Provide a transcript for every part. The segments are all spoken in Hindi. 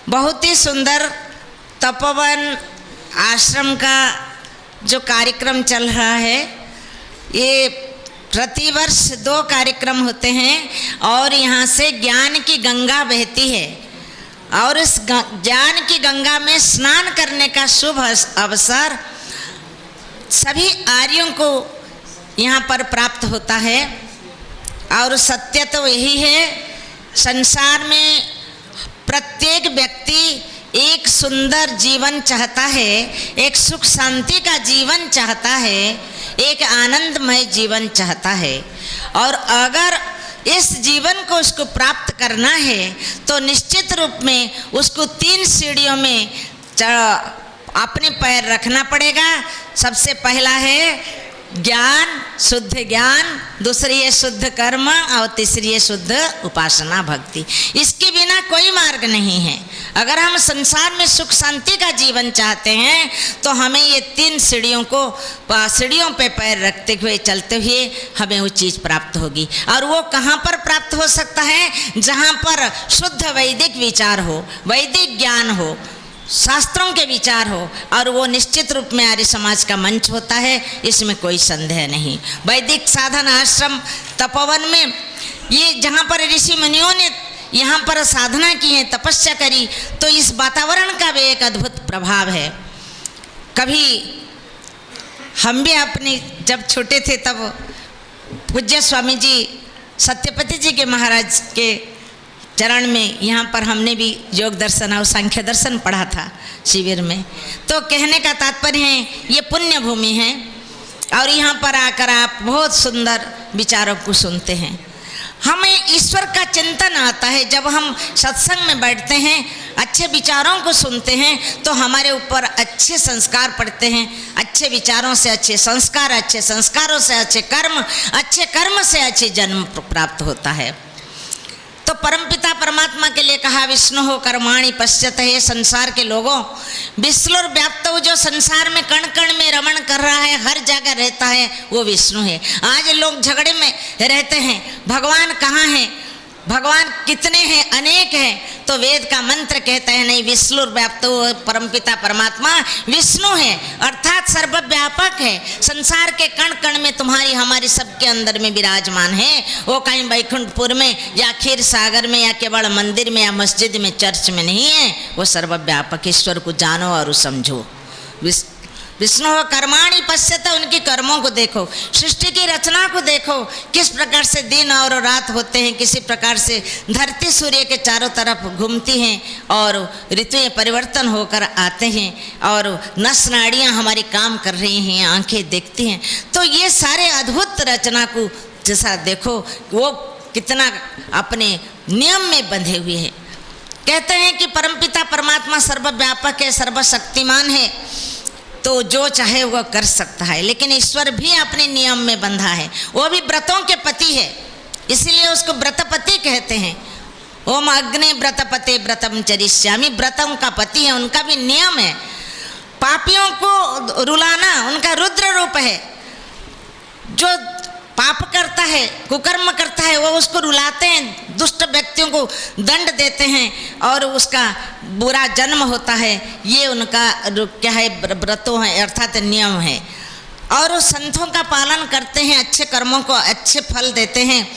बहुत ही सुंदर तपोवन आश्रम का जो कार्यक्रम चल रहा है, ये प्रतिवर्ष 2 कार्यक्रम होते हैं और यहाँ से ज्ञान की गंगा बहती है और इस ज्ञान की गंगा में स्नान करने का शुभ अवसर सभी आर्यों को यहाँ पर प्राप्त होता है। और सत्य तो यही है, संसार में प्रत्येक व्यक्ति एक सुंदर जीवन चाहता है, एक सुख शांति का जीवन चाहता है, एक आनंदमय जीवन चाहता है। और अगर इस जीवन को उसको प्राप्त करना है तो निश्चित रूप में उसको 3 सीढ़ियों में अपने पैर रखना पड़ेगा। सबसे पहला है ज्ञान, शुद्ध ज्ञान, दूसरी है शुद्ध कर्म और तीसरी है शुद्ध उपासना भक्ति। इसके बिना कोई मार्ग नहीं है। अगर हम संसार में सुख शांति का जीवन चाहते हैं तो हमें ये 3 सीढ़ियों पे पैर रखते हुए चलते हुए हमें वो चीज़ प्राप्त होगी। और वो कहाँ पर प्राप्त हो सकता है? जहाँ पर शुद्ध वैदिक विचार हो, वैदिक ज्ञान हो, शास्त्रों के विचार हो, और वो निश्चित रूप में आर्य समाज का मंच होता है, इसमें कोई संदेह नहीं। वैदिक साधन आश्रम तपोवन में ये जहाँ पर ऋषि मुनियों ने यहाँ पर साधना की है, तपस्या करी, तो इस वातावरण का भी एक अद्भुत प्रभाव है। कभी हम भी अपने जब छोटे थे तब पूज्य स्वामी जी सत्यपति जी के महाराज के चरण में यहाँ पर हमने भी योग दर्शन और सांख्य दर्शन पढ़ा था शिविर में। तो कहने का तात्पर्य है ये पुण्य भूमि है और यहाँ पर आकर आप बहुत सुंदर विचारों को सुनते हैं। हमें ईश्वर का चिंतन आता है जब हम सत्संग में बैठते हैं, अच्छे विचारों को सुनते हैं तो हमारे ऊपर अच्छे संस्कार पड़ते हैं। अच्छे विचारों से अच्छे संस्कार, अच्छे संस्कारों से अच्छे कर्म, अच्छे कर्म से अच्छे जन्म प्राप्त होता है। तो परमपिता परमात्मा के लिए कहा विष्णु हो कर्माणि पश्यत है। संसार के लोगों, विष्णु व्याप्त जो संसार में कण कण में रमण कर रहा है, हर जगह रहता है, वो विष्णु है। आज लोग झगड़े में रहते हैं, भगवान कहाँ हैं, भगवान कितने हैं, अनेक हैं। तो वेद का मंत्र कहता है नहीं, विष्णु व्याप्त परमपिता परमात्मा विष्णु है, अर्थात सर्वव्यापक है। संसार के कण कण में तुम्हारी हमारी सबके अंदर में विराजमान है। वो कहीं वैकुंठपुर में या क्षीर सागर में या केवल मंदिर में या मस्जिद में, चर्च में नहीं है। वो सर्वव्यापक ईश्वर को जानो और समझो। विष्णु कर्माणि पश्यत, उनकी कर्मों को देखो, सृष्टि की रचना को देखो, किस प्रकार से दिन और रात होते हैं, किसी प्रकार से धरती सूर्य के चारों तरफ घूमती हैं और ऋतुएं परिवर्तन होकर आते हैं और नस नाड़ियाँ हमारी काम कर रही हैं, आंखें देखती हैं। तो ये सारे अद्भुत रचना को जैसा देखो, वो कितना अपने नियम में बंधे हुए हैं। कहते हैं कि परमपिता परमात्मा सर्वव्यापक है, सर्वशक्तिमान है, तो जो चाहे वो कर सकता है। लेकिन ईश्वर भी अपने नियम में बंधा है, वो भी व्रतों के पति है, इसीलिए उसको व्रतपति कहते हैं। ओम अग्ने व्रतपते व्रतम चरिष्यामि, व्रतों का पति है, उनका भी नियम है। पापियों को रुलाना उनका रुद्र रूप है। जो पाप करता है, कुकर्म करता है, वो उसको रुलाते हैं, दुष्ट व्यक्तियों को दंड देते हैं और उसका बुरा जन्म होता है। ये उनका क्या है, व्रतों है, अर्थात नियम है। और वो संतों का पालन करते हैं, अच्छे कर्मों को अच्छे फल देते हैं,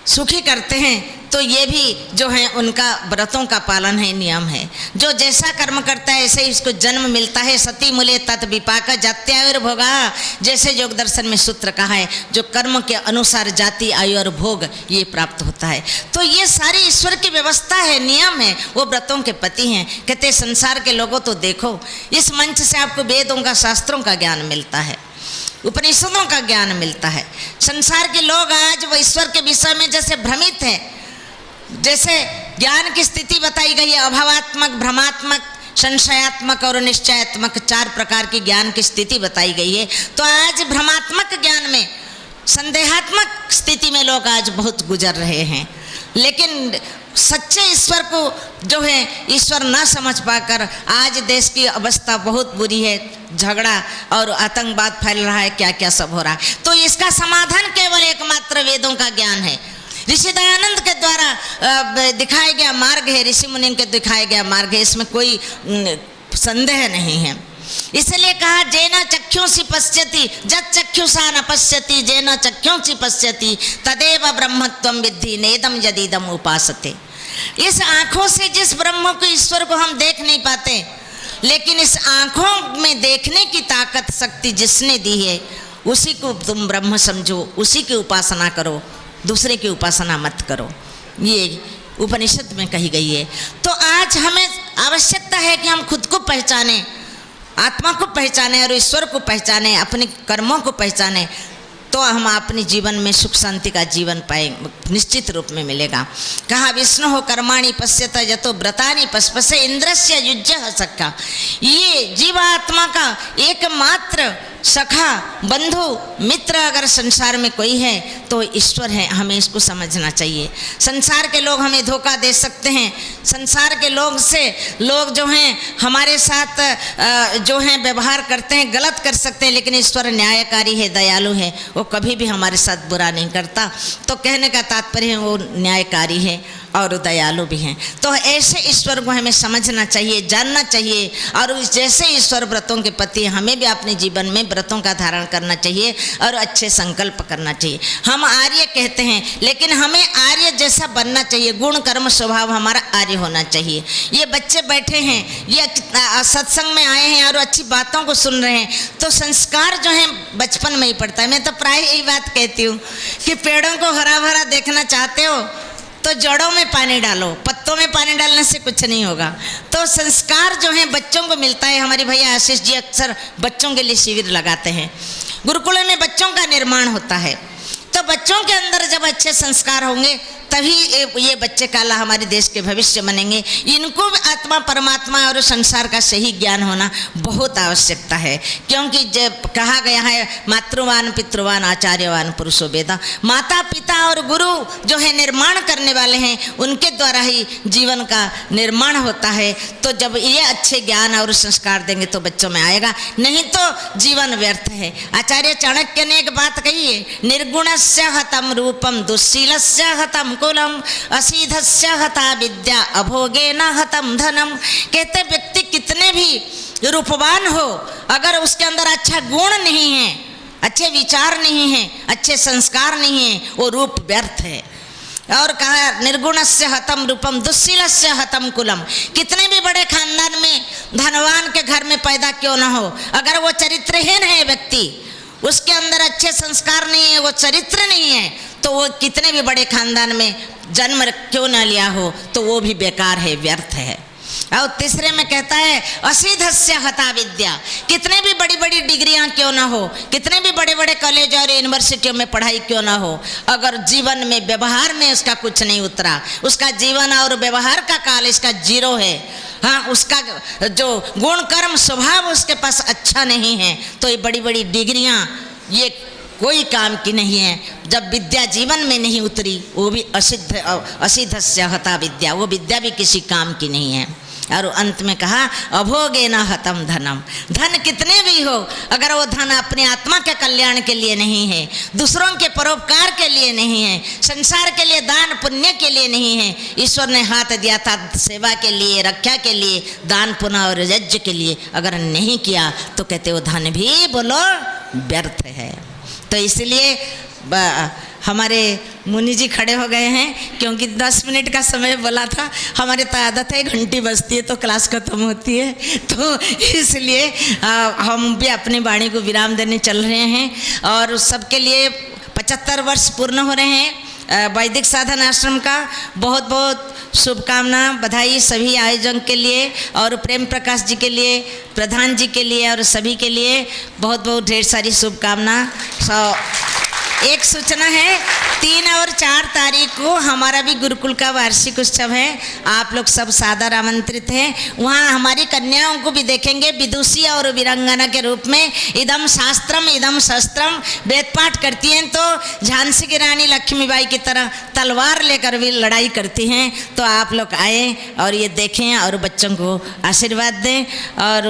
सुखी करते हैं। तो ये भी जो है उनका व्रतों का पालन है, नियम है। जो जैसा कर्म करता है ऐसे ही उसको जन्म मिलता है। सती मूले तत् विपाक जात्यायुर्भोगा, जैसे योग दर्शन में सूत्र कहा है, जो कर्म के अनुसार जाति आयु और भोग ये प्राप्त होता है। तो ये सारी ईश्वर की व्यवस्था है, नियम है, वो व्रतों के पति हैं। कहते संसार के लोगों तो देखो, इस मंच से आपको वेदों का, शास्त्रों का ज्ञान मिलता है, उपनिषदों का ज्ञान मिलता है। संसार के लोग आज वो ईश्वर के विषय में जैसे भ्रमित हैं, जैसे ज्ञान की स्थिति बताई गई है, अभावात्मक, भ्रमात्मक, संशयात्मक और निश्चयात्मक 4 प्रकार की ज्ञान की स्थिति बताई गई है। तो आज भ्रमात्मक ज्ञान में, संदेहात्मक स्थिति में लोग आज बहुत गुजर रहे हैं। लेकिन सच्चे ईश्वर को जो है ईश्वर न समझ पाकर आज देश की अवस्था बहुत बुरी है, झगड़ा और आतंकवाद फैल रहा है, क्या क्या सब हो रहा है। तो इसका समाधान केवल एकमात्र वेदों का ज्ञान है। ऋषि दयानंद के द्वारा दिखाया गया मार्ग है, ऋषि मुनि के दिखाया गया मार्ग है, इसमें कोई संदेह नहीं है। इसलिए कहा जेना चक्षुषि पश्यति जत चक्षुषा न पश्यति जेना चक्षुषि पश्यति तदेव ब्रह्मत्वं विद्धि नेदम यदीदम उपासते। इस आँखों से जिस ब्रह्म को, ईश्वर को हम देख नहीं पाते, लेकिन इस आँखों में देखने की ताकत शक्ति जिसने दी है उसी को तुम ब्रह्म समझो, उसी की उपासना करो, दूसरे की उपासना मत करो। ये उपनिषद में कही गई है। तो आज हमें आवश्यकता है कि हम खुद को पहचानें, आत्मा को पहचाने और ईश्वर को पहचाने, अपने कर्मों को पहचाने, तो हम अपने जीवन में सुख शांति का जीवन पाएंगे, निश्चित रूप में मिलेगा। कहा विष्णु हो कर्माणि पश्यत यतो व्रतानि पस्पसे इंद्रस्य युज्य सखा। ये जीवात्मा का एकमात्र सखा, बंधु, मित्र अगर संसार में कोई है तो ईश्वर है। हमें इसको समझना चाहिए। संसार के लोग हमें धोखा दे सकते हैं, संसार के लोग से लोग जो हैं हमारे साथ जो हैं व्यवहार करते हैं, गलत कर सकते हैं, लेकिन ईश्वर न्यायकारी है, दयालु है, वो कभी भी हमारे साथ बुरा नहीं करता। तो कहने का तात्पर्य है वो न्यायकारी है और दयालु भी हैं। तो ऐसे ईश्वर को हमें समझना चाहिए, जानना चाहिए, और जैसे ईश्वर व्रतों के पति हमें भी अपने जीवन में व्रतों का धारण करना चाहिए और अच्छे संकल्प करना चाहिए। हम आर्य कहते हैं, लेकिन हमें आर्य जैसा बनना चाहिए, गुण कर्म स्वभाव हमारा आर्य होना चाहिए। ये बच्चे बैठे हैं, ये सत्संग में आए हैं और अच्छी बातों को सुन रहे हैं, तो संस्कार जो है बचपन में ही पड़ता है। मैं तो प्राय यही बात कहती हूँ कि पेड़ों को हरा भरा देखना चाहते हो तो जड़ों में पानी डालो, पत्तों में पानी डालने से कुछ नहीं होगा। तो संस्कार जो है बच्चों को मिलता है। हमारे भैया आशीष जी अक्सर बच्चों के लिए शिविर लगाते हैं, गुरुकुल में बच्चों का निर्माण होता है। तो बच्चों के अंदर जब अच्छे संस्कार होंगे तभी ये बच्चे काला हमारे देश के भविष्य बनेंगे। इनको भी आत्मा परमात्मा और संसार का सही ज्ञान होना बहुत आवश्यकता है, क्योंकि जब कहा गया है मातृवान पितृवान आचार्यवान पुरुषो वेदा, माता पिता और गुरु जो है निर्माण करने वाले हैं, उनके द्वारा ही जीवन का निर्माण होता है। तो जब ये अच्छे ज्ञान और संस्कार देंगे तो बच्चों में आएगा, नहीं तो जीवन व्यर्थ है। आचार्य चाणक्य ने एक बात कही है, निर्गुणस्य हतम रूपम दुस्शीलस्य हतम कुलम असीधस्य हता विद्या अभोगेन हतम धनम। कहते व्यक्ति कितने भी रूपवान हो, अगर उसके अंदर अच्छा गुण नहीं है, अच्छे विचार नहीं है, अच्छे संस्कार नहीं है, वो रूप व्यर्थ है। और कहा निर्गुणस्य हतम रूपम दुस्शीलस्य हतम कुलम। कितने भी बड़े खानदान में धनवान के घर में पैदा क्यों ना हो, अगर वो चरित्रहीन है व्यक्ति, उसके अंदर अच्छे संस्कार नहीं है, वो चरित्र नहीं है, तो वो कितने भी बड़े खानदान में जन्म क्यों ना लिया हो तो वो भी बेकार है, व्यर्थ है। और तीसरे में कहता है असीधस्य हता विद्या। कितने भी बड़ी बड़ी डिग्रियां क्यों ना हो, कितने भी बड़े बड़े कॉलेज और यूनिवर्सिटियों में पढ़ाई क्यों ना हो, अगर जीवन में व्यवहार में उसका कुछ नहीं उतरा, उसका जीवन और व्यवहार का काल इसका जीरो है, हाँ, उसका जो गुण कर्म स्वभाव उसके पास अच्छा नहीं है, तो ये बड़ी बड़ी डिग्रियां ये कोई काम की नहीं है। जब विद्या जीवन में नहीं उतरी, वो भी असिद्धस्य हता विद्या, वो विद्या भी किसी काम की नहीं है। और अंत में कहा अभोगेन हतम धनम। धन कितने भी हो, अगर वो धन अपने आत्मा के कल्याण के लिए नहीं है, दूसरों के परोपकार के लिए नहीं है, संसार के लिए दान पुण्य के लिए नहीं है, ईश्वर ने हाथ दिया था सेवा के लिए, रक्षा के लिए, दान पुण्य और यज्ञ के लिए, अगर नहीं किया तो कहते वो धन भी बोलो व्यर्थ है। तो इसलिए हमारे मुनि जी खड़े हो गए हैं, क्योंकि 10 मिनट का समय बोला था। हमारे तो आदत है घंटी बजती है तो क्लास खत्म होती है, तो इसलिए हम भी अपनी वाणी को विराम देने चल रहे हैं। और सबके लिए 75 वर्ष पूर्ण हो रहे हैं वैदिक साधन आश्रम का। बहुत बहुत शुभकामना, बधाई सभी आयोजन के लिए और प्रेम प्रकाश जी के लिए, प्रधान जी के लिए और सभी के लिए बहुत बहुत ढेर सारी शुभकामना। एक सूचना है, 3 और 4 तारीख को हमारा भी गुरुकुल का वार्षिक उत्सव है। आप लोग सब सादर आमंत्रित हैं। वहाँ हमारी कन्याओं को भी देखेंगे विदुषी और वीरांगना के रूप में। इदम शास्त्रम इदम शस्त्रम वेद पाठ करती हैं, तो झांसी की रानी लक्ष्मीबाई की तरह तलवार लेकर भी लड़ाई करती हैं। तो आप लोग आए और ये देखें और बच्चों को आशीर्वाद दें। और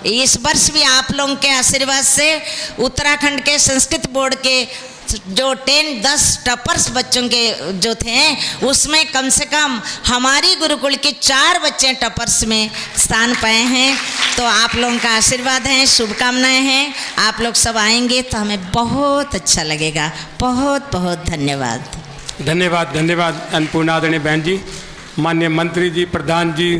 इस वर्ष भी आप लोगों के आशीर्वाद से उत्तराखंड के संस्कृत बोर्ड के जो 10 टॉपर्स बच्चों के जो थे उसमें कम से कम हमारी गुरुकुल के 4 बच्चे टॉपर्स में स्थान पाए हैं। तो आप लोगों का आशीर्वाद है, शुभकामनाएं हैं। आप लोग सब आएंगे तो हमें बहुत अच्छा लगेगा। बहुत बहुत धन्यवाद। धन्यवाद, धन्यवाद अन्नपूर्णा आदरणीय बहन जी, माननीय मंत्री जी, प्रधान जी,